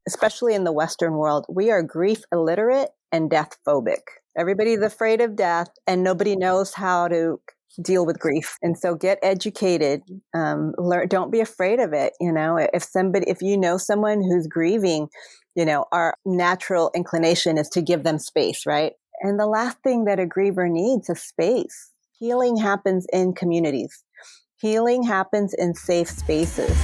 especially in the Western world, we are grief illiterate and death phobic. Everybody's afraid of death and nobody knows how to deal with grief. And so get educated, learn, don't be afraid of it. If you know someone who's grieving, our natural inclination is to give them space, right? And the last thing that a griever needs is space. Healing happens in communities. Healing happens in safe spaces.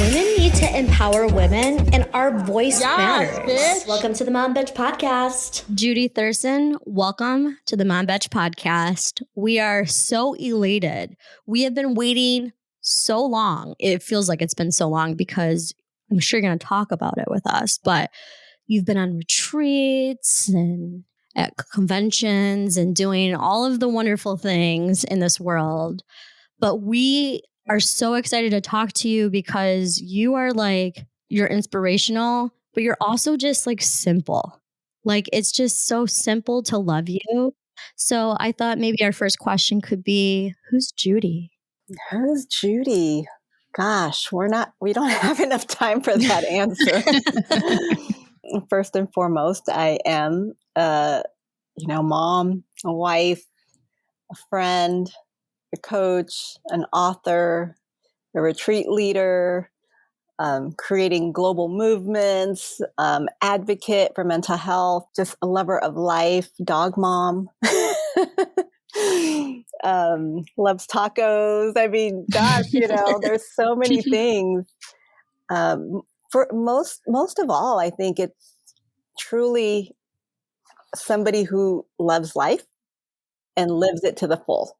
Women need to empower women, and our voice matters. Bitch. Welcome to the Mom Bitch Podcast. Judy Thureson, welcome to the Mom Bitch Podcast. We are so elated. We have been waiting so long. It feels like it's been so long because I'm sure you're going to talk about it with us, but you've been on retreats and at conventions and doing all of the wonderful things in this world. But we are so excited to talk to you because you're inspirational, but you're also just simple. It's just so simple to love you. So I thought maybe our first question could be, who's Judy? Who's Judy? Gosh, we don't have enough time for that answer. First and foremost, I am mom, a wife, a friend, a coach, an author, a retreat leader, creating global movements, advocate for mental health, just a lover of life, dog mom, loves tacos. I mean, gosh, there's so many things. For most of all, I think it's truly somebody who loves life and lives it to the full.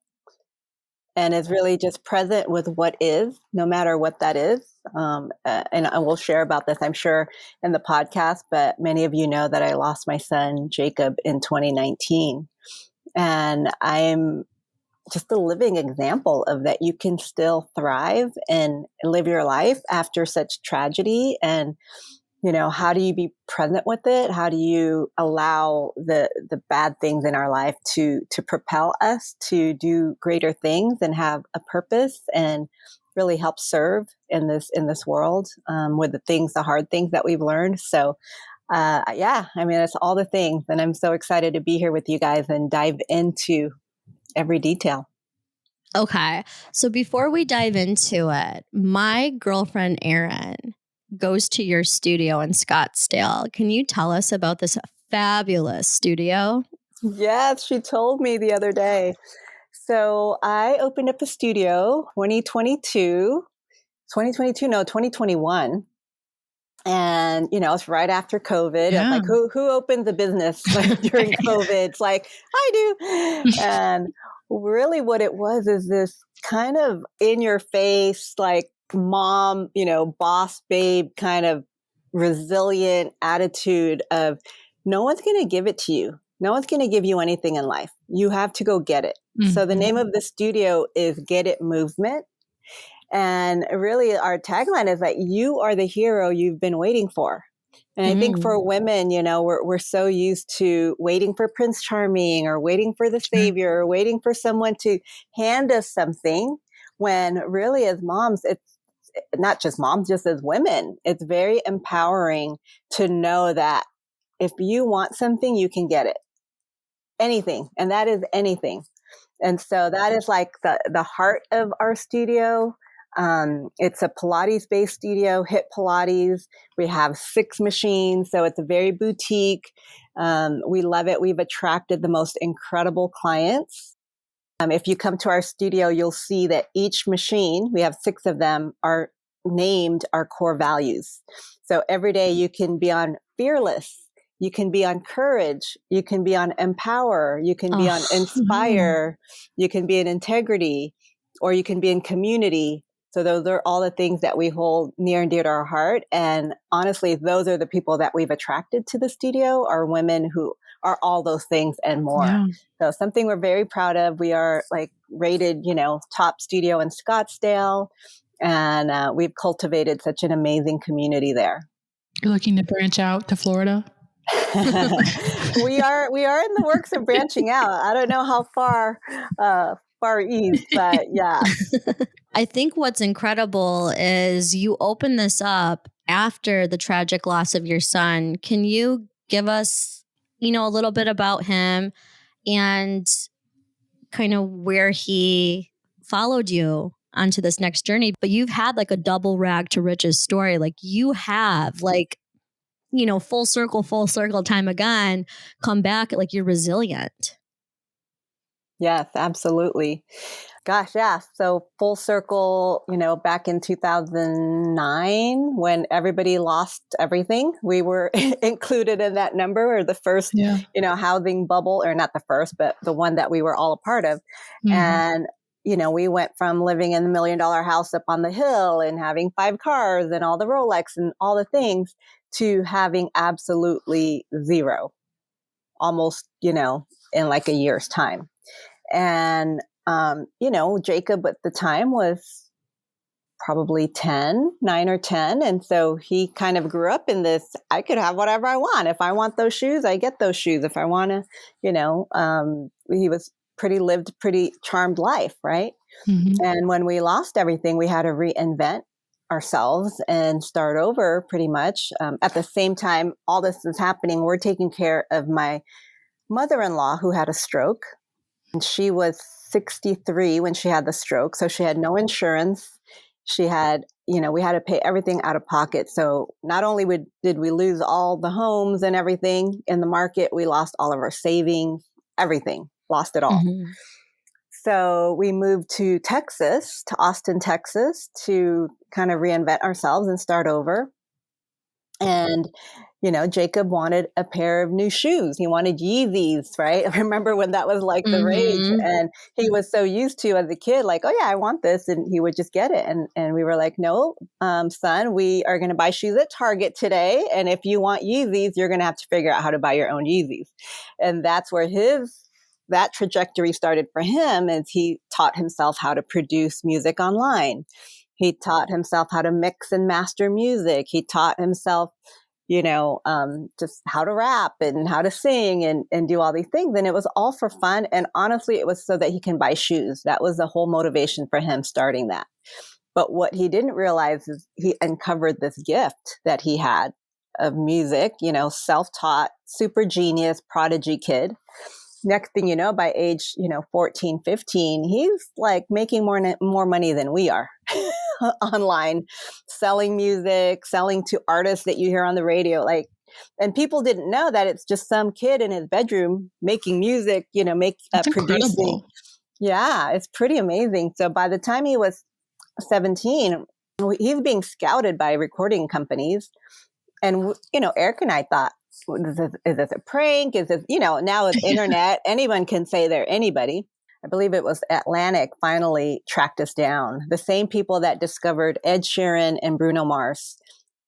And is really just present with what is, no matter what that is. And I will share about this, I'm sure, in the podcast, but many of you know that I lost my son, Jacob, in 2019. And I'm just a living example of that. You can still thrive and live your life after such tragedy. And how do you be present with it? How do you allow the bad things in our life to propel us to do greater things and have a purpose and really help serve in this world with the hard things that we've learned. So, it's all the things. And I'm so excited to be here with you guys and dive into every detail. Okay. So before we dive into it, my girlfriend, Erin, goes to your studio in Scottsdale. Can you tell us about this fabulous studio? Yes, she told me the other day. So I opened up a studio 2021. And, it's right after COVID. Yeah. Like, who opened the business during COVID? It's like, I do. And really what it was is this kind of in your face, mom, boss babe kind of resilient attitude of no one's going to give it to you. No one's going to give you anything in life. You have to go get it. Mm-hmm. So the name of the studio is Get It Movement. And really our tagline is that you are the hero you've been waiting for. And I think for women, we're so used to waiting for Prince Charming or waiting for the savior or waiting for someone to hand us something, when really as moms, it's not just moms, just as women, it's very empowering to know that if you want something, you can get it. Anything. And that is anything. And so that is the heart of our studio. It's a Pilates-based studio, HIIT Pilates. We have 6 machines, so it's a very boutique. We love it. We've attracted the most incredible clients. If you come to our studio, you'll see that each machine, we have 6 of them, are named our core values. So every day you can be on fearless, you can be on courage, you can be on empower, you can be on inspire, you can be in integrity, or you can be in community. So those are all the things that we hold near and dear to our heart. And honestly, those are the people that we've attracted to the studio, are women who are all those things and more. Yeah. So something we're very proud of. We are rated, top studio in Scottsdale. And we've cultivated such an amazing community there. You're looking to branch out to Florida? We are in the works of branching out. I don't know how far east, but yeah. I think what's incredible is you open this up after the tragic loss of your son. Can you give us, a little bit about him and kind of where he followed you onto this next journey? But you've had like a double rag to riches story. Like you have full circle time again, come back, like you're resilient. Yes, absolutely. Gosh, yeah. So full circle, back in 2009, when everybody lost everything, we were included in that number, or the first, Yeah. housing bubble, or not the first, but the one that we were all a part of. Mhm. And, we went from living in the $1 million house up on the hill and having 5 cars and all the Rolex and all the things, to having absolutely zero, almost, in like a year's time. And, Jacob at the time was probably 9 or 10. And so he kind of grew up in this, I could have whatever I want. If I want those shoes, I get those shoes. If I want to, he was lived pretty charmed life. Right. Mhm. And when we lost everything, we had to reinvent ourselves and start over pretty much. At the same time, all this is happening, we're taking care of my mother-in-law who had a stroke. And she was 63 when she had the stroke. So she had no insurance. She had, we had to pay everything out of pocket. So not only did we lose all the homes and everything in the market, we lost all of our savings, everything, lost it all. Mm-hmm. So we moved to Austin, Texas, to kind of reinvent ourselves and start over. And, Jacob wanted a pair of new shoes. He wanted Yeezys, right? I remember when that was like the rage. Mm-hmm. And he was so used to, as a kid, like, oh yeah, I want this. And he would just get it. And we were like, no, son, we are going to buy shoes at Target today. And if you want Yeezys, you're going to have to figure out how to buy your own Yeezys. And that's where that trajectory started for him, as he taught himself how to produce music online. He taught himself how to mix and master music. He taught himself, just how to rap and how to sing and do all these things. And it was all for fun. And honestly, it was so that he can buy shoes. That was the whole motivation for him starting that. But what he didn't realize is he uncovered this gift that he had of music, self-taught, super genius, prodigy kid. Next thing you know, by age, 14, 15, he's like making more money than we are online, selling music, selling to artists that you hear on the radio. And people didn't know that it's just some kid in his bedroom making music, That's producing. incredible. Yeah, it's pretty amazing. So by the time he was 17, he's being scouted by recording companies. And, Eric and I thought, is this a prank? Is this, now with internet, anyone can say they're anybody. I believe it was Atlantic finally tracked us down. The same people that discovered Ed Sheeran and Bruno Mars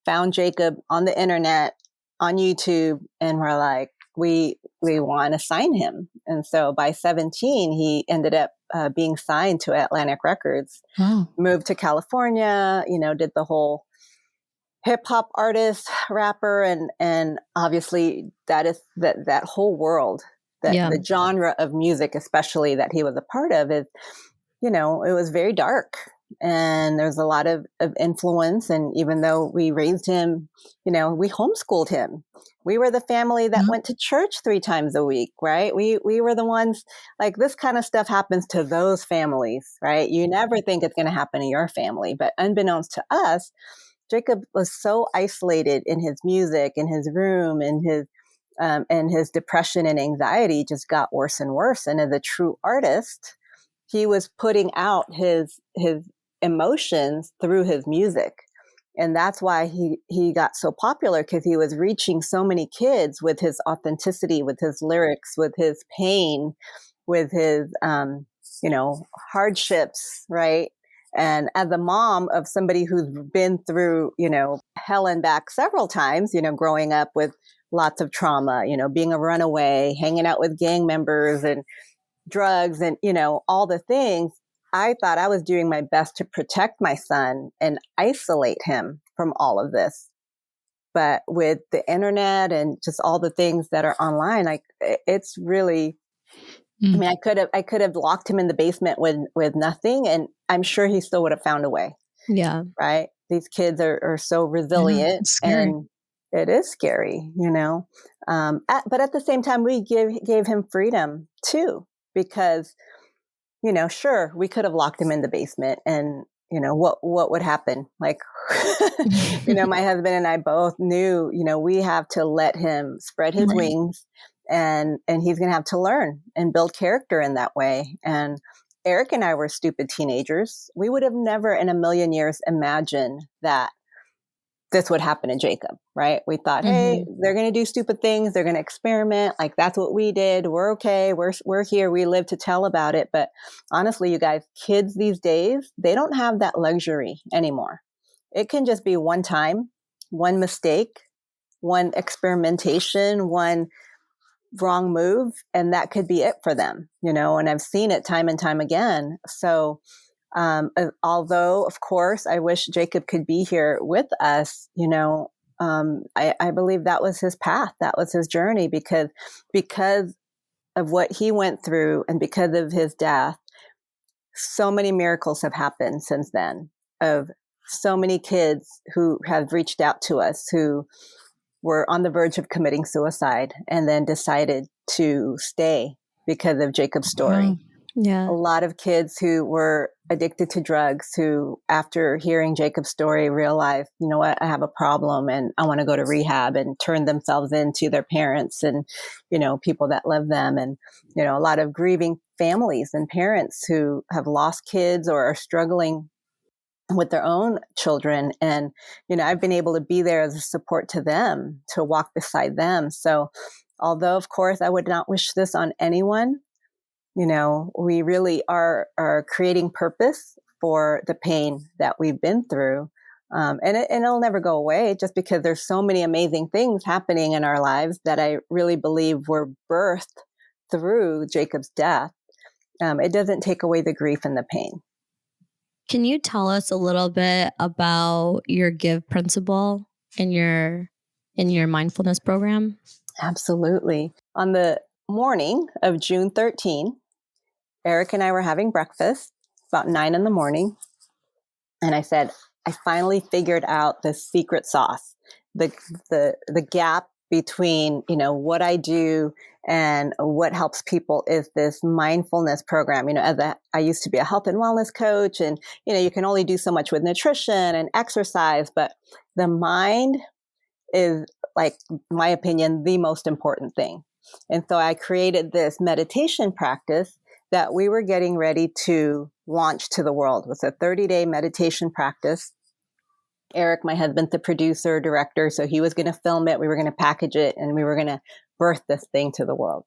found Jacob on the internet, on YouTube, and were like, we want to sign him. And so by 17, he ended up being signed to Atlantic Records, Oh. moved to California, did the whole hip hop artist, rapper, and obviously that is that whole world, the genre of music, especially that he was a part of, is, it was very dark, and there's a lot of influence. And even though we raised him, we homeschooled him. We were the family that went to church 3 times a week, right? We were the ones, like, this kind of stuff happens to those families, right? You never think it's going to happen to your family, but unbeknownst to us, Jacob was so isolated in his music, in his room, and his depression and anxiety just got worse and worse. And as a true artist, he was putting out his emotions through his music. And that's why he got so popular, because he was reaching so many kids with his authenticity, with his lyrics, with his pain, with his, hardships, right? And as a mom of somebody who's been through, hell and back several times, growing up with lots of trauma, being a runaway, hanging out with gang members and drugs and, all the things, I thought I was doing my best to protect my son and isolate him from all of this. But with the internet and just all the things that are online, like, it's really I mean, I could have locked him in the basement with nothing, and I'm sure he still would have found a way. Yeah. Right? These kids are so Yeah, resilient, it's scary. and it is scary, you know. But at the same time, we gave him freedom too, because you know, sure, we could have locked him in the basement, and you know what would happen? Like, you know, my husband and I both knew, you know, we have to let him spread his Right. wings, and he's going to have to learn and build character in that way. And Eric and I were stupid teenagers. We would have never in a million years imagined that this would happen to Jacob, right? We thought, hey, they're going to do stupid things. They're going to experiment. Like that's what we did. We're okay. We're here. We live to tell about it. But honestly, you guys, kids these days, they don't have that luxury anymore. It can just be one time, one mistake, one experimentation, one wrong move, and that could be it for them, you know, and I've seen it time and time again. So, although, of course, I wish Jacob could be here with us, you know, I believe that was his path. That was his journey because of what he went through and because of his death, so many miracles have happened since then of so many kids who have reached out to us who were on the verge of committing suicide and then decided to stay because of Jacob's story. Wow. Yeah. A lot of kids who were addicted to drugs who, after hearing Jacob's story, realized, you know what, I have a problem and I want to go to rehab, and turn themselves into their parents and, you know, people that love them. And, you know, a lot of grieving families and parents who have lost kids or are struggling with their own children. And, you know, I've been able to be there as a support to them, to walk beside them. So although, of course, I would not wish this on anyone, you know, we really are creating purpose for the pain that we've been through. And it'll never go away, just because there's so many amazing things happening in our lives that I really believe were birthed through Jacob's death. It doesn't take away the grief and the pain. Can you tell us a little bit about your give principle in your mindfulness program? Absolutely. On the morning of June 13, Eric and I were having breakfast about 9 in the morning. And I said, I finally figured out the secret sauce, the gap between, you know, what I do and what helps people is this mindfulness program. You know, I used to be a health and wellness coach, and, you know, you can only do so much with nutrition and exercise, but the mind is, like, my opinion, the most important thing. And so I created this meditation practice that we were getting ready to launch to the world. It was a 30-day meditation practice. Eric, my husband's the producer, director, so he was going to film it. We were going to package it, and we were going to birth this thing to the world.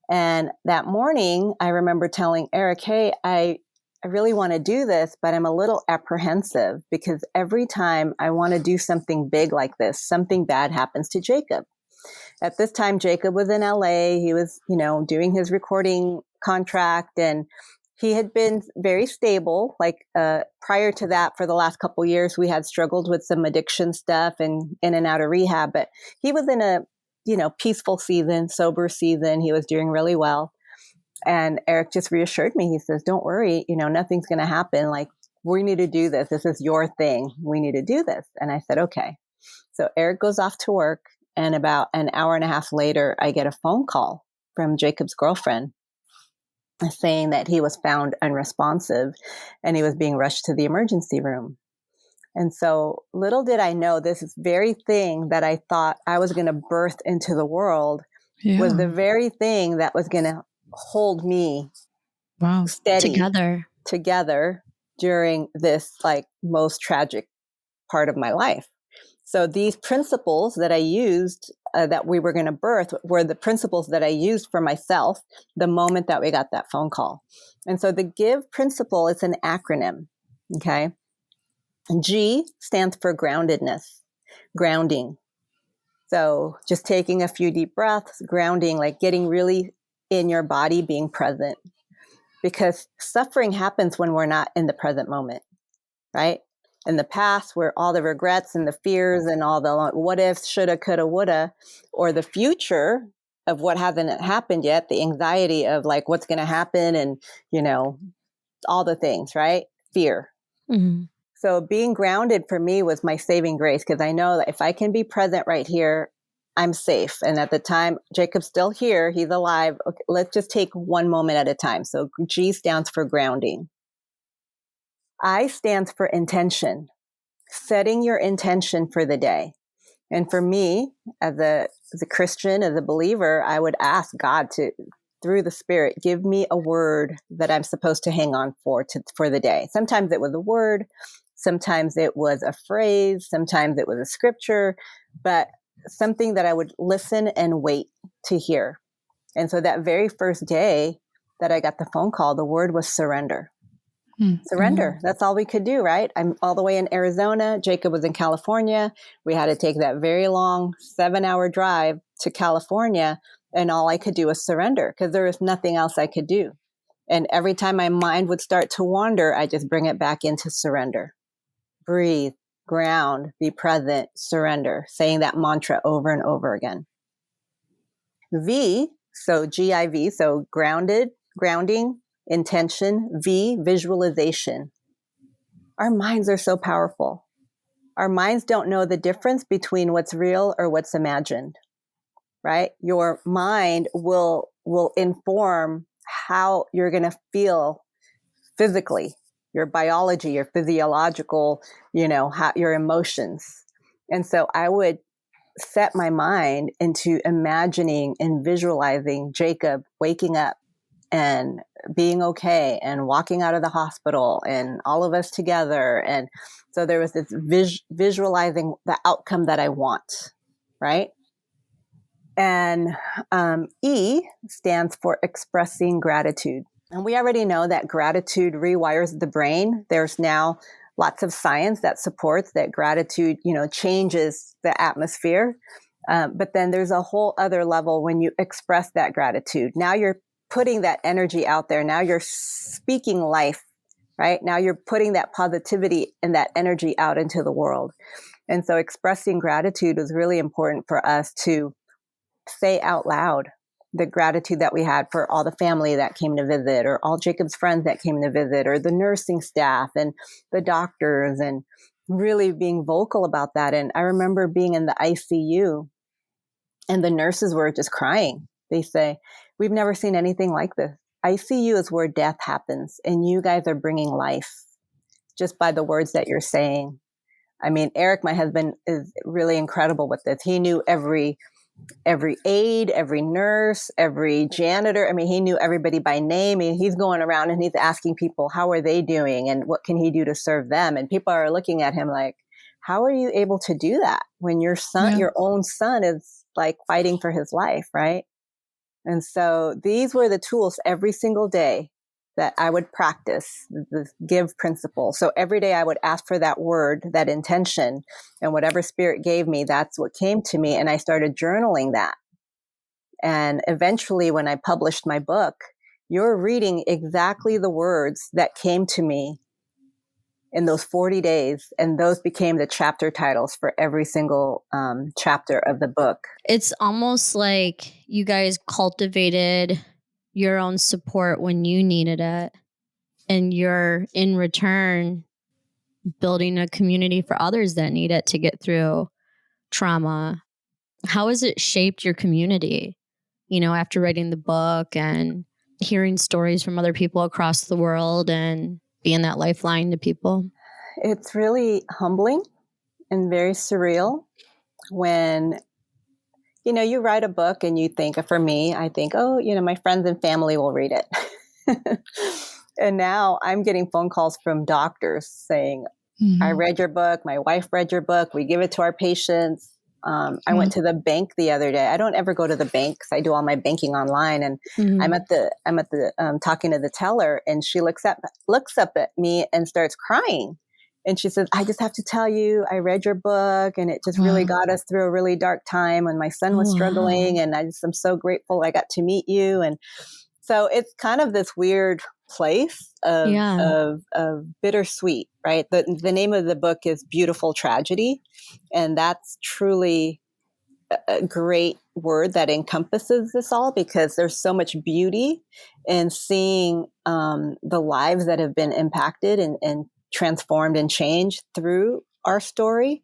And that morning, I remember telling Eric, hey, I really want to do this, but I'm a little apprehensive because every time I want to do something big like this, something bad happens to Jacob. At this time, Jacob was in LA. He was, you know, doing his recording contract, and he had been very stable. Like, prior to that, for the last couple of years, we had struggled with some addiction stuff and in and out of rehab, but he was in a, you know, peaceful season, sober season. He was doing really well. And Eric just reassured me. He says, don't worry, you know, nothing's going to happen. Like, we need to do this. This is your thing. We need to do this. And I said, okay. So Eric goes off to work. And about an hour and a half later, I get a phone call from Jacob's girlfriend saying that he was found unresponsive and he was being rushed to the emergency room. And so little did I know, this very thing that I thought I was going to birth into the world was the very thing that was going to hold me steady together during this, like, most tragic part of my life. So these principles that I used, that we were going to birth, were the principles that I used for myself the moment that we got that phone call. And so the GIVE principle is an acronym. Okay. G stands for groundedness, grounding. So just taking a few deep breaths, grounding, like getting really in your body, being present. Because suffering happens when we're not in the present moment, right? In the past, where all the regrets and the fears and all the what ifs, shoulda, coulda, woulda, or the future, of what hasn't happened yet, the anxiety of like what's going to happen and, all the things, right? Fear. Mm-hmm. So being grounded for me was my saving grace, because I know that if I can be present right here, I'm safe. And at the time, Jacob's still here. He's alive. Okay, let's just take one moment at a time. So G stands for grounding. I stands for intention, setting your intention for the day. And for me, as a Christian, as a believer, I would ask God to, through the Spirit, give me a word that I'm supposed to hang on for the day. Sometimes it was a word, sometimes it was a phrase, sometimes it was a scripture, but something that I would listen and wait to hear. And so that very first day that I got the phone call, the word was surrender. Surrender. That's all we could do, right? I'm all the way in Arizona. Jacob was in California. We had to take that very long 7-hour drive to California. And all I could do was surrender, because there was nothing else I could do. And every time my mind would start to wander, I just bring it back into surrender. Breathe, ground, be present, surrender, saying that mantra over and over again. V, so GIV, so grounded, grounding, intention. V, visualization. Our minds are so powerful. Our minds don't know the difference between what's real or what's imagined, right? Your mind will inform how you're going to feel physically, your biology, your physiological, your emotions. And so I would set my mind into imagining and visualizing Jacob waking up and being okay and walking out of the hospital and all of us together. And so there was this visualizing the outcome that I want, right? And E stands for expressing gratitude. And we already know that gratitude rewires the brain. There's now lots of science that supports that gratitude, changes the atmosphere. But then there's a whole other level when you express that gratitude. Now you're putting that energy out there. Now you're speaking life, right? Now you're putting that positivity and that energy out into the world. And so expressing gratitude was really important for us to say out loud the gratitude that we had for all the family that came to visit, or all Jacob's friends that came to visit, or the nursing staff and the doctors, and really being vocal about that. And I remember being in the ICU and the nurses were just crying. They say, "We've never seen anything like this. ICU is where death happens, and you guys are bringing life just by the words that you're saying." I mean, Eric, my husband, is really incredible with this. He knew every aide, every nurse, every janitor. I mean, he knew everybody by name. I mean, he's going around and he's asking people, how are they doing? And what can he do to serve them? And people are looking at him like, how are you able to do that when your son, your own son, is like fighting for his life, right? And so these were the tools every single day that I would practice, the give principle. So every day I would ask for that word, that intention, and whatever spirit gave me, that's what came to me. And I started journaling that. And eventually when I published my book, you're reading exactly the words that came to me in those 40 days. And those became the chapter titles for every single chapter of the book. It's almost like you guys cultivated your own support when you needed it, and you're in return building a community for others that need it to get through trauma. How has it shaped your community, after writing the book and hearing stories from other people across the world and being that lifeline to people? It's really humbling and very surreal when you write a book and you think, for me, I think, oh, my friends and family will read it. And now I'm getting phone calls from doctors saying, I read your book. My wife read your book. We give it to our patients. I went to the bank the other day. I don't ever go to the bank because I do all my banking online. And I'm at the talking to the teller, and she looks up at me and starts crying. And she says, I just have to tell you, I read your book and it just really got us through a really dark time when my son was struggling. And I'm so grateful I got to meet you. And so it's kind of this weird place of bittersweet, right? The name of the book is Beautiful Tragedy. And that's truly a great word that encompasses this all, because there's so much beauty in seeing the lives that have been impacted and transformed and changed through our story.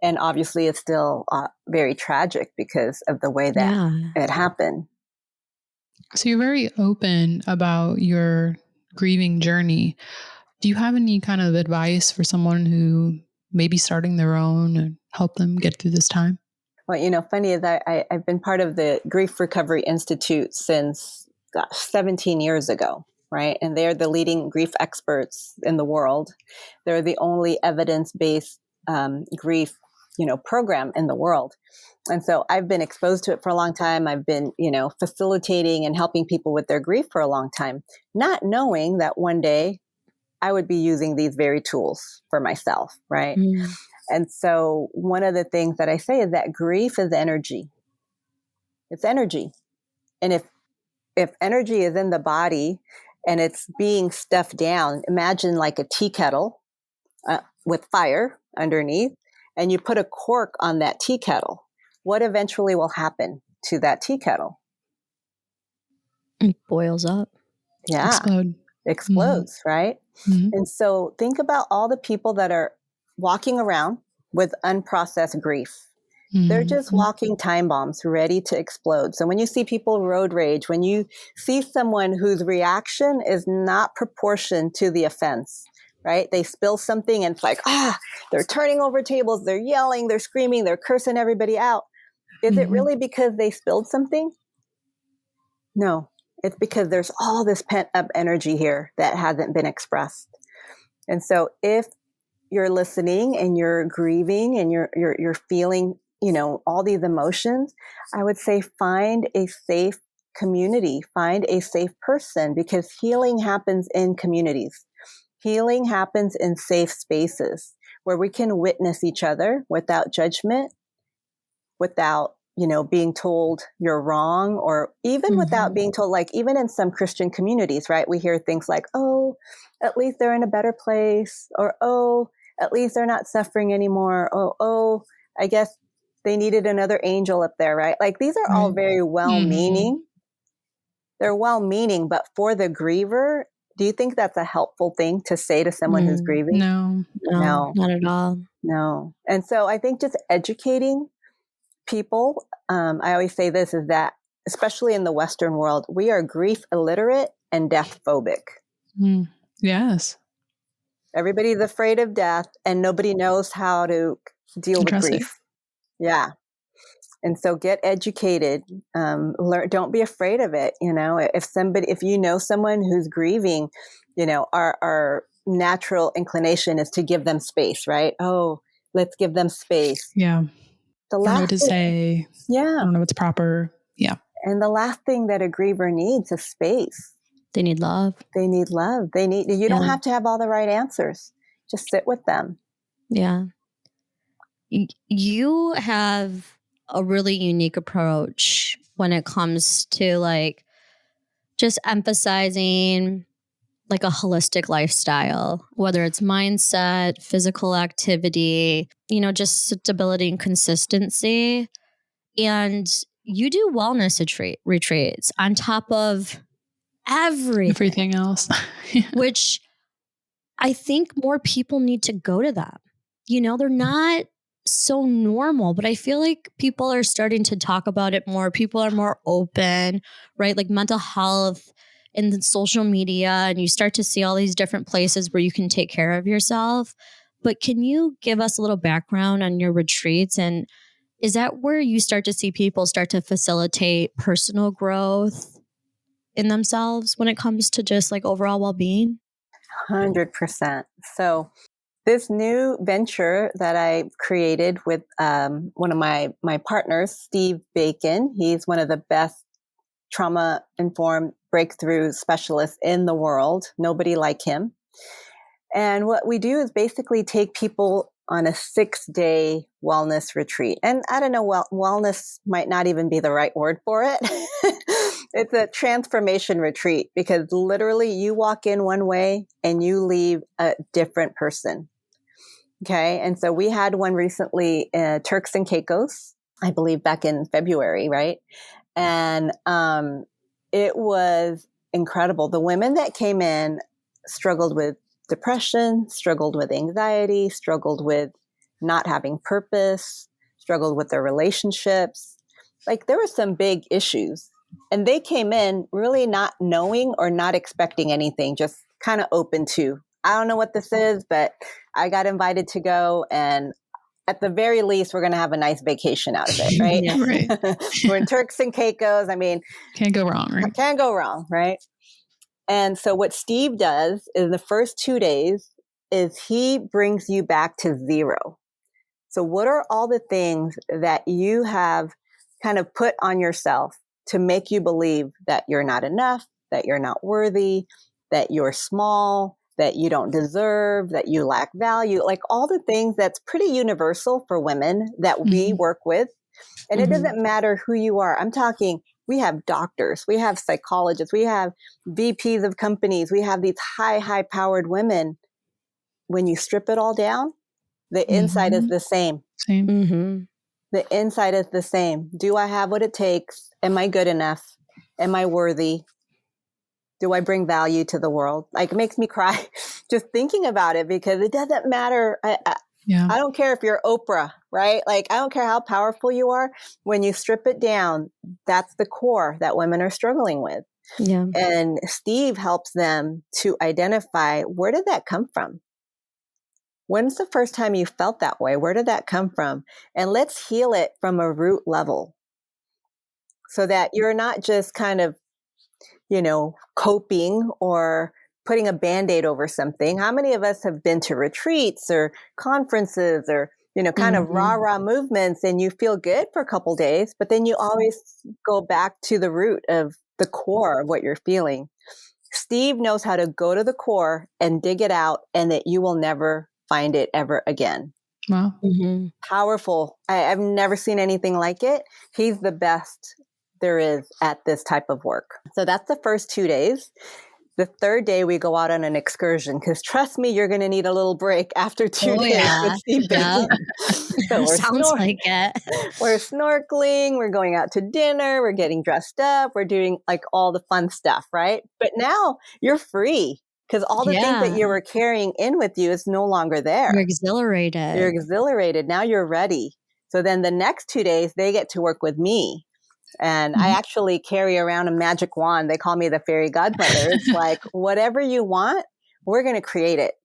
And obviously it's still very tragic because of the way that it happened. So you're very open about your grieving journey. Do you have any kind of advice for someone who may be starting their own and help them get through this time? Well, funny is I've been part of the Grief Recovery Institute since 17 years ago, right? And they're the leading grief experts in the world. They're the only evidence-based grief, program in the world. And so I've been exposed to it for a long time. I've been, facilitating and helping people with their grief for a long time, not knowing that one day I would be using these very tools for myself, right? Mm. And so one of the things that I say is that grief is energy. It's energy. And if energy is in the body and it's being stuffed down, imagine like a tea kettle with fire underneath, and you put a cork on that tea kettle. What eventually will happen to that tea kettle? It boils up. Yeah. Explodes, right? Mm-hmm. And so think about all the people that are walking around with unprocessed grief. They're just walking time bombs ready to explode. So when you see people road rage, when you see someone whose reaction is not proportioned to the offense, right? They spill something and it's like, they're turning over tables, they're yelling, they're screaming, they're cursing everybody out. Is it really because they spilled something? No, it's because there's all this pent up energy here that hasn't been expressed. And so if you're listening and you're grieving and you're feeling, all these emotions, I would say find a safe community, find a safe person, because healing happens in communities. Healing happens in safe spaces where we can witness each other without judgment, without, being told you're wrong, or even without being told, like even in some Christian communities, right? We hear things like, oh, at least they're in a better place, or, oh, at least they're not suffering anymore. Oh, I guess they needed another angel up there, right? Like these are all very well-meaning. They're well-meaning, but for the griever, do you think that's a helpful thing to say to someone who's grieving? No, not at all. No. And so I think just educating people, I always say this, is that, especially in the Western world, we are grief illiterate and death phobic. Yes. Everybody's afraid of death and nobody knows how to deal with grief. Yeah. And so get educated, learn, don't be afraid of it. If you know someone who's grieving, our natural inclination is to give them space, right? Oh, let's give them space. Yeah. The I don't know last what to thing, say. yeah. I don't know what's proper. Yeah. And the last thing that a griever needs is space. They need love. They need love. You don't have to have all the right answers. Just sit with them. Yeah. You have a really unique approach when it comes to like just emphasizing like a holistic lifestyle, whether it's mindset, physical activity, just stability and consistency. And you do wellness retreats on top of everything else, which I think more people need to go to them. They're not so normal, but I feel like people are starting to talk about it more. People are more open, right? Like mental health and the social media, and you start to see all these different places where you can take care of yourself. But can you give us a little background on your retreats? And is that where you start to see people start to facilitate personal growth in themselves when it comes to just like overall well-being? 100%. So this new venture that I created with one of my partners, Steve Bacon, he's one of the best trauma-informed breakthrough specialists in the world. Nobody like him. And what we do is basically take people on a 6-day wellness retreat. And I don't know, wellness might not even be the right word for it. It's a transformation retreat, because literally you walk in one way and you leave a different person. Okay. And so we had one recently, Turks and Caicos. I believe back in February, right? And it was incredible. The women that came in struggled with depression, struggled with anxiety, struggled with not having purpose, struggled with their relationships. Like there were some big issues. And they came in really not knowing or not expecting anything, just kind of open to, I don't know what this is, but I got invited to go, and at the very least, we're going to have a nice vacation out of it, right? Yeah. Right. We're in Turks and Caicos. I mean, Can't go wrong, right? can't go wrong, right? And so what Steve does in the first 2 days is he brings you back to zero. So what are all the things that you have kind of put on yourself to make you believe that you're not enough, that you're not worthy, that you're small, that you don't deserve, that you lack value, like all the things that's pretty universal for women that we work with. And it doesn't matter who you are. I'm talking, we have doctors, we have psychologists, we have VPs of companies, we have these high powered women. When you strip it all down, the inside is the same. Same. Mm-hmm. The inside is the same. Do I have what it takes? Am I good enough? Am I worthy? Do I bring value to the world? Like, it makes me cry just thinking about it, because it doesn't matter. Yeah. I don't care if you're Oprah, right? Like, I don't care how powerful you are. When you strip it down, that's the core that women are struggling with. Yeah. And Steve helps them to identify, where did that come from? When's the first time you felt that way? Where did that come from? And let's heal it from a root level, so that you're not just kind of, coping or putting a Band-Aid over something. How many of us have been to retreats or conferences or, kind of rah-rah movements, and you feel good for a couple days, but then you always go back to the root of the core of what you're feeling. Steve knows how to go to the core and dig it out, and that you will never find it ever again. Wow. Mm-hmm. Powerful. I've never seen anything like it. He's the best there is at this type of work. So that's the first 2 days. The third day, we go out on an excursion, because trust me, you're going to need a little break after 2 days Yeah. with Steve Yeah. So Sounds like it. we're snorkeling, we're going out to dinner, we're getting dressed up, we're doing like all the fun stuff, right? But now you're free, because all the things that Yeah. you were carrying in with you is no longer there. You're exhilarated. You're exhilarated. Now you're ready. So then the next 2 days, they get to work with me. And I actually carry around a magic wand. They call me the fairy godmother. It's like, whatever you want, we're going to create it.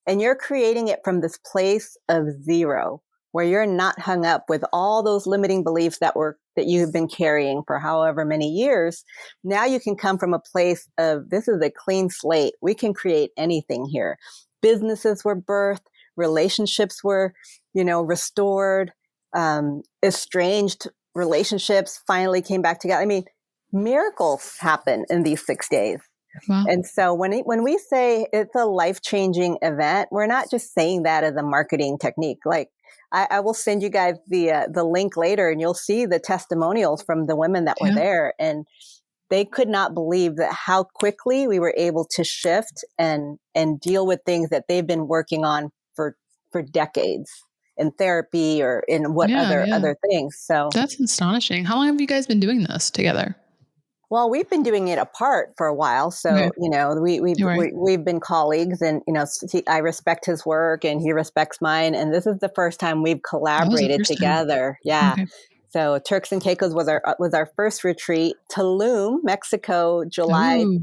And you're creating it from this place of zero, where you're not hung up with all those limiting beliefs that you have been carrying for however many years. Now you can come from a place of, this is a clean slate. We can create anything here. Businesses were birthed, relationships were, restored, estranged relationships finally came back together. I mean, miracles happen in these 6 days. Wow. And so when we say it's a life-changing event, we're not just saying that as a marketing technique. Like, I will send you guys the link later, and you'll see the testimonials from the women that were there. And they could not believe that how quickly we were able to shift and deal with things that they've been working on for decades in therapy or in other things. So that's astonishing. How long have you guys been doing this together? Well, we've been doing it apart for a while. So, we've been colleagues, and, I respect his work and he respects mine. And this is the first time we've collaborated together. Yeah. Okay. So Turks and Caicos was our first retreat. Tulum, Mexico, July. Ooh.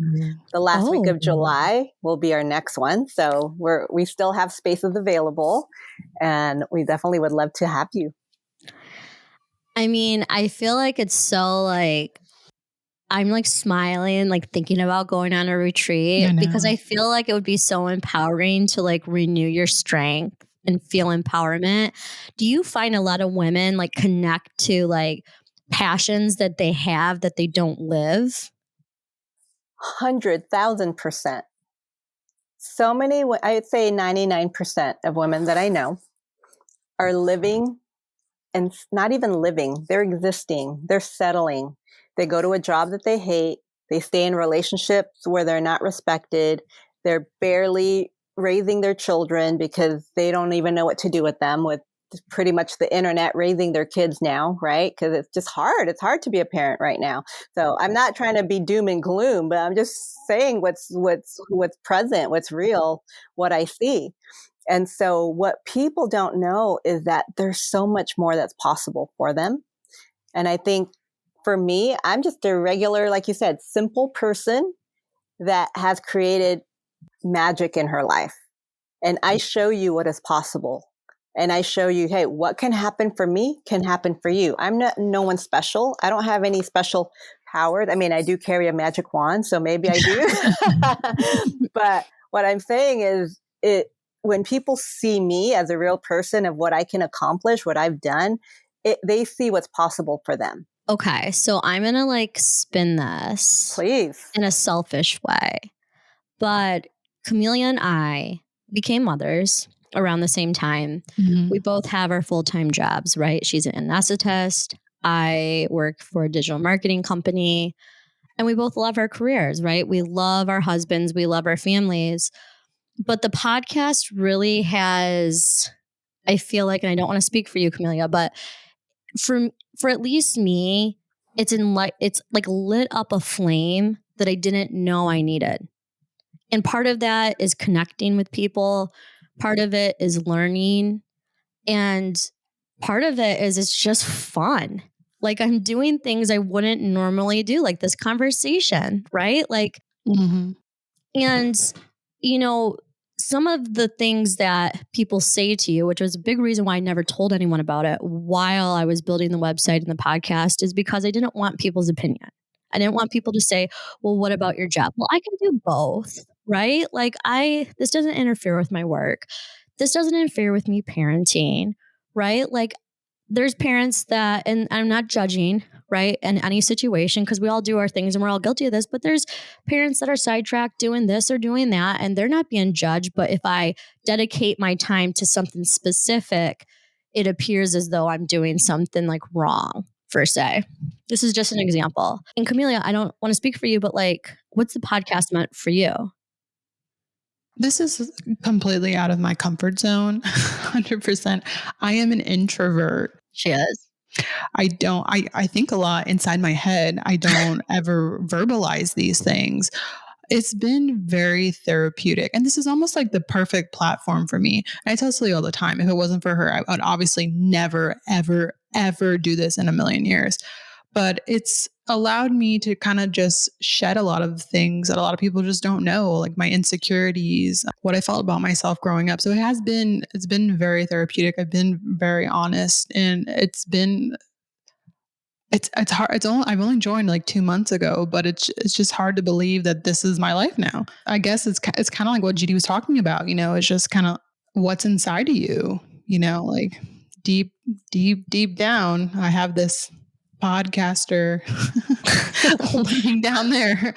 The last week of July will be our next one. So we still have spaces available, and we definitely would love to have you. I mean, I feel like it's so like, I'm like smiling, like thinking about going on a retreat, because I feel like it would be so empowering to like renew your strength and feel empowerment. Do you find a lot of women like connect to like passions that they have that they don't live? 100,000%. So many, I would say 99% of women that I know are living, and not even living, they're existing, they're settling. They go to a job that they hate. They stay in relationships where they're not respected. They're barely raising their children because they don't even know what to do with them, with pretty much the internet raising their kids now, right? Because it's just hard. It's hard to be a parent right now. So I'm not trying to be doom and gloom, but I'm just saying what's present, what's real, what I see. And so what people don't know is that there's so much more that's possible for them. And I think for me, I'm just a regular, like you said, simple person that has created magic in her life. And I show you what is possible. And I show you, hey, what can happen for me can happen for you. I'm not no one special. I don't have any special powers. I mean, I do carry a magic wand, so maybe I do. But what I'm saying is when people see me as a real person of what I can accomplish, what I've done, they see what's possible for them. Okay, so I'm going to like spin this Please. in a selfish way. But Camelia and I became mothers around the same time. Mhm. We both have our full-time jobs, right? She's an anesthetist. I work for a digital marketing company. And we both love our careers, right? We love our husbands. We love our families. But the podcast really has, I feel like, and I don't want to speak for you, Camelia, but for at least me, it's like lit up a flame that I didn't know I needed. And part of that is connecting with people. Part of it is learning. And part of it is it's just fun. Like I'm doing things I wouldn't normally do, like this conversation, right? Like, Mhm. and, you know, some of the things that people say to you, which was a big reason why I never told anyone about it while I was building the website and the podcast, is because I didn't want people's opinion. I didn't want people to say, well, what about your job? Well, I can do both, right? Like this doesn't interfere with my work. This doesn't interfere with me parenting, right? Like there's parents that, and I'm not judging, right, in any situation, because we all do our things and we're all guilty of this, but there's parents that are sidetracked doing this or doing that, and they're not being judged. But if I dedicate my time to something specific, it appears as though I'm doing something like wrong, per se. This is just an example. And Camelia, I don't want to speak for you, but like, what's the podcast meant for you? This is completely out of my comfort zone. 100%. I am an introvert. She is. I think a lot inside my head. I don't ever verbalize these things. It's been very therapeutic. And this is almost like the perfect platform for me. And I tell Celia all the time, if it wasn't for her, I would obviously never, ever, ever do this in a million years. But it's allowed me to kind of just shed a lot of things that a lot of people just don't know, like my insecurities, what I felt about myself growing up. So it's been very therapeutic. I've been very honest, and it's hard. I've only joined like 2 months ago, but it's just hard to believe that this is my life now. I guess it's kind of like what Judy was talking about. It's just kind of what's inside of you. Like deep, deep, deep down, I have this podcaster laying down there.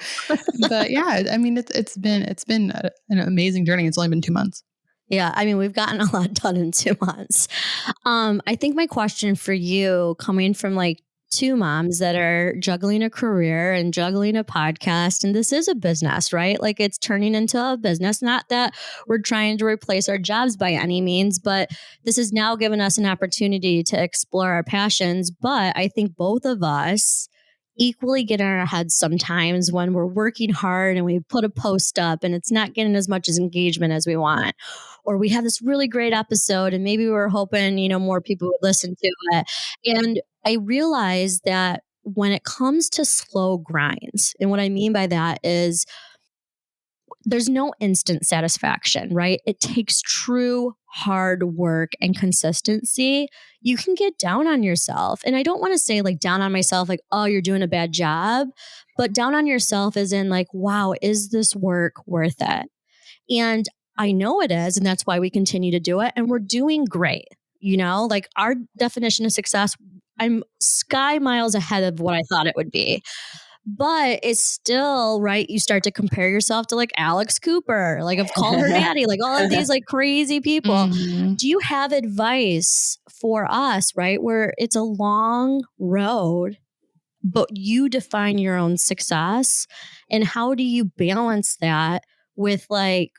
But yeah, I mean, it's been an amazing journey. It's only been 2 months. Yeah, I mean, we've gotten a lot done in 2 months. I think my question for you, coming from like two moms that are juggling a career and juggling a podcast, and this is a business, right? Like it's turning into a business. Not that we're trying to replace our jobs by any means, but this has now given us an opportunity to explore our passions. But I think both of us equally get in our heads sometimes when we're working hard and we put a post up and it's not getting as much as engagement as we want. Or we have this really great episode and maybe we were hoping, more people would listen to it. And I realized that when it comes to slow grinds, and what I mean by that is there's no instant satisfaction, right? It takes true hard work and consistency. You can get down on yourself. And I don't want to say like down on myself, like, oh, you're doing a bad job, but down on yourself as in like, wow, is this work worth it? And I know it is. And that's why we continue to do it. And we're doing great. Like our definition of success, I'm sky miles ahead of what I thought it would be. But it's still, right, you start to compare yourself to like Alex Cooper, like I've called her daddy, like all of these like crazy people. Mm-hmm. Do you have advice for us, right, where it's a long road, but you define your own success? And how do you balance that with like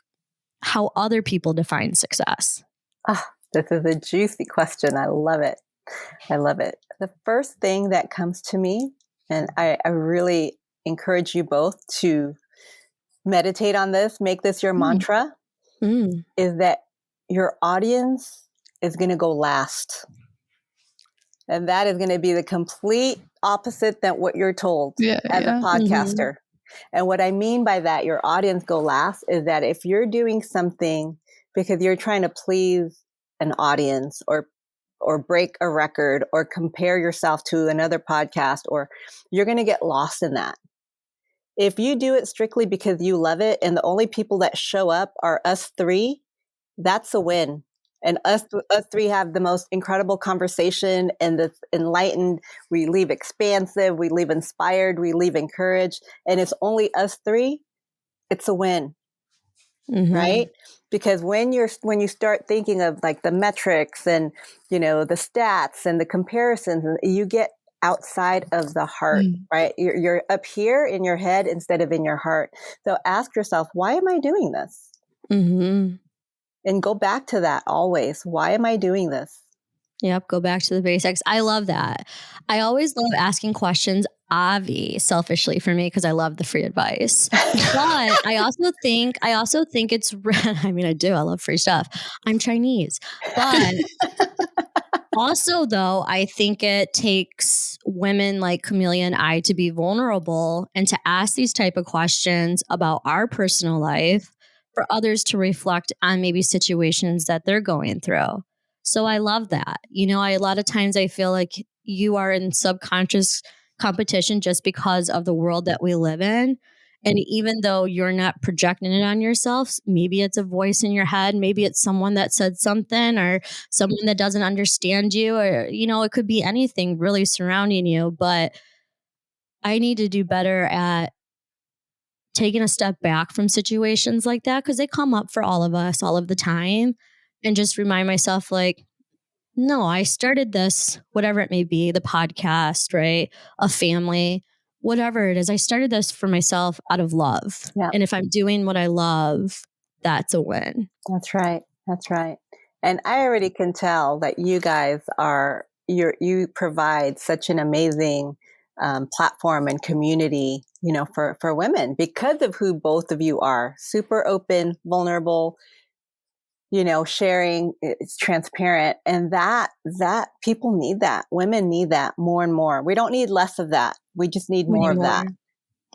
how other people define success? This is a juicy question. I love it. I love it. The first thing that comes to me, and I really encourage you both to meditate on this, make this your mantra, is that your audience is going to go last. And that is going to be the complete opposite than what you're told as a podcaster. And what I mean by that, your audience go last, is that if you're doing something because you're trying to please an audience or break a record or compare yourself to another podcast, or you're going to get lost in that. If you do it strictly because you love it and the only people that show up are us three, that's a win. And us three have the most incredible conversation and that's enlightened. We leave expansive, we leave inspired, we leave encouraged. And it's only us three, it's a win. Right? Because when you start thinking of like the metrics and, you know, the stats and the comparisons, you get outside of the heart, right? You're up here in your head instead of in your heart. So ask yourself, why am I doing this? And go back to that always. Why am I doing this? Yep. Go back to the basics. I love that. I always love asking questions, selfishly for me, because I love the free advice. But I also think it's, I mean, I do. I love free stuff. I'm Chinese. But also, though, I think it takes women like Camelia and I to be vulnerable and to ask these type of questions about our personal life for others to reflect on maybe situations that they're going through. So I love that. You know, a lot of times I feel like you are in subconscious competition just because of the world that we live in. And even though you're not projecting it on yourself, maybe it's a voice in your head, maybe it's someone that said something or someone that doesn't understand you, or, you know, it could be anything really surrounding you. But I need to do better at taking a step back from situations like that, because they come up for all of us all of the time, and just remind myself, like, no, I started this, whatever it may be, the podcast, right? A family, whatever it is. I started this for myself out of love. Yeah. And if I'm doing what I love, that's a win. That's right. That's right. And I already can tell that you guys you provide such an amazing platform and community, you know, for women because of who both of you are. Super open, vulnerable, you know, sharing, it's transparent. And that people need that. Women need that more and more. We don't need less of that. We just need more of that.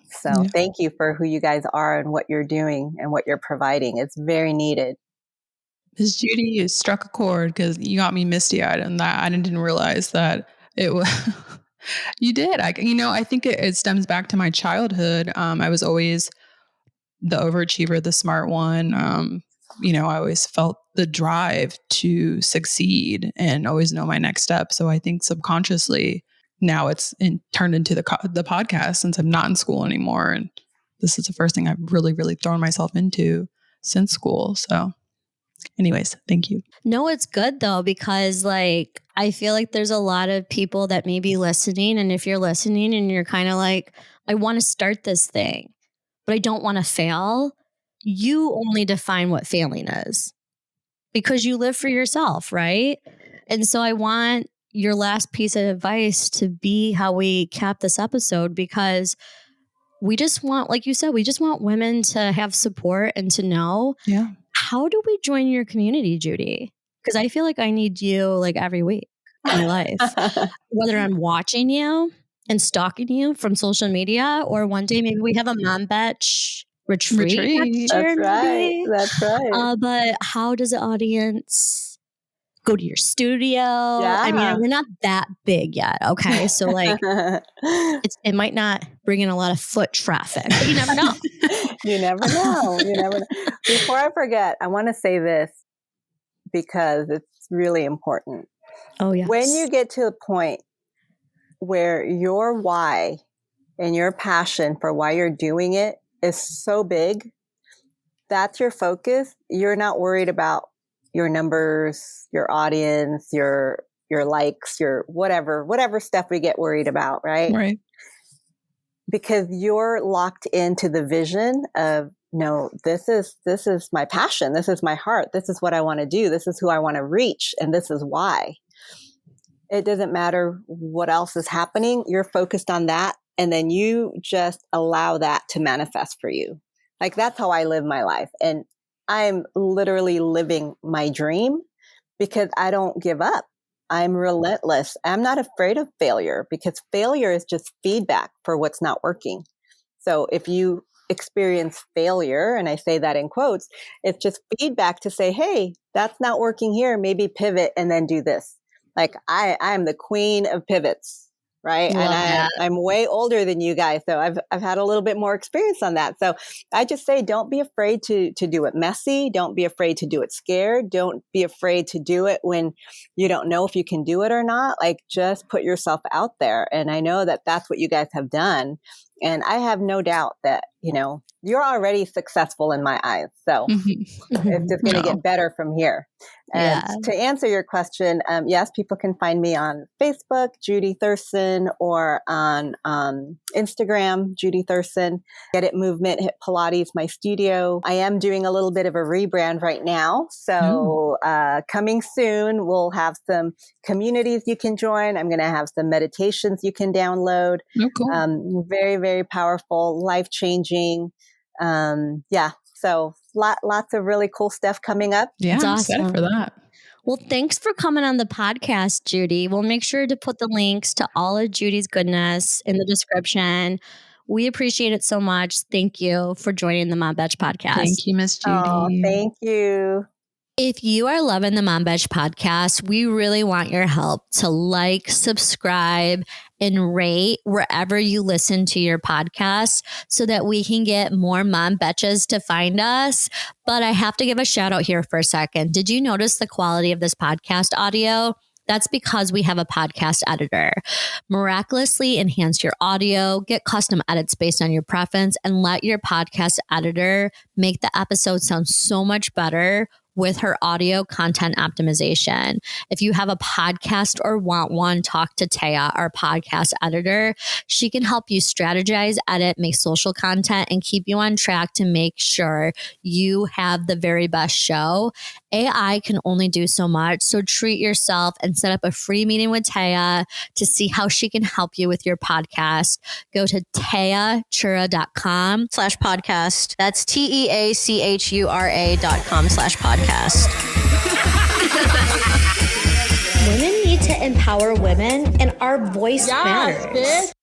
So thank you for who you guys are and what you're doing and what you're providing. It's very needed. Ms. Judy struck a chord because you got me misty-eyed on that. I didn't realize that it was. You did. I think it stems back to my childhood. I was always the overachiever, the smart one. I always felt the drive to succeed and always know my next step. So I think subconsciously now it's turned into the podcast, since I'm not in school anymore. And this is the first thing I've really, really thrown myself into since school. So anyways, thank you. No, it's good though, because like, I feel like there's a lot of people that may be listening. And if you're listening and you're kind of like, I want to start this thing, but I don't want to fail. You only define what failing is because you live for yourself, right? And so I want your last piece of advice to be how we cap this episode, because we just want, like you said, we just want women to have support and to know. Yeah. How do we join your community, Judy? Because I feel like I need you like every week in my life, whether I'm watching you and stalking you from social media, or one day maybe we have a mom batch retreat next year. That's right. But how does the audience go to your studio? Yeah. I mean, we're not that big yet. Okay. So like it might not bring in a lot of foot traffic, but you never know. You never know. You never know. Before I forget, I want to say this because it's really important. Oh, yes. When you get to a point where your why and your passion for why you're doing it is so big, that's your focus. You're not worried about your numbers, your audience, your likes, your whatever stuff we get worried about, right? Right. Because you're locked into the vision of no, this is my passion. This is my heart. This is what I want to do. This is who I want to reach. And this is why. It doesn't matter what else is happening. You're focused on that. And then you just allow that to manifest for you. Like, that's how I live my life. And I'm literally living my dream because I don't give up. I'm relentless. I'm not afraid of failure because failure is just feedback for what's not working. So if you experience failure, and I say that in quotes, it's just feedback to say, hey, that's not working here. Maybe pivot and then do this. Like, I'm the queen of pivots, right? Love And that. I'm way older than you guys. So I've had a little bit more experience on that. So I just say, don't be afraid to do it messy. Don't be afraid to do it scared. Don't be afraid to do it when you don't know if you can do it or not. Like, just put yourself out there. And I know that that's what you guys have done. And I have no doubt that, you're already successful in my eyes. So it's just going to get better from here. And to answer your question, yes, people can find me on Facebook, Judy Thureson, or on Instagram, Judy Thureson. Get It Movement, Hit Pilates, my studio. I am doing a little bit of a rebrand right now. So coming soon, we'll have some communities you can join. I'm going to have some meditations you can download. Oh, cool. Very, very powerful, life-changing. So lots of really cool stuff coming up. Yeah, That's I'm awesome. excited for that. Well, thanks for coming on the podcast, Judy. We'll make sure to put the links to all of Judy's goodness in the description. We appreciate it so much. Thank you for joining the Mom Betch podcast. Thank you, Miss Judy. Oh, thank you. If you are loving the Mom Betch podcast, we really want your help to like, subscribe, and rate wherever you listen to your podcast so that we can get more Mom Betches to find us. But I have to give a shout out here for a second. Did you notice the quality of this podcast audio? That's because we have a podcast editor. Miraculously enhance your audio, get custom edits based on your preference, and let your podcast editor make the episode sound so much better with her audio content optimization. If you have a podcast or want one, talk to Taya, our podcast editor. She can help you strategize, edit, make social content, and keep you on track to make sure you have the very best show. AI can only do so much, so treat yourself and set up a free meeting with Taya to see how she can help you with your podcast. Go to tayachura.com/podcast. That's TEACHURA.com/podcast. Women need to empower women, and our voice matters.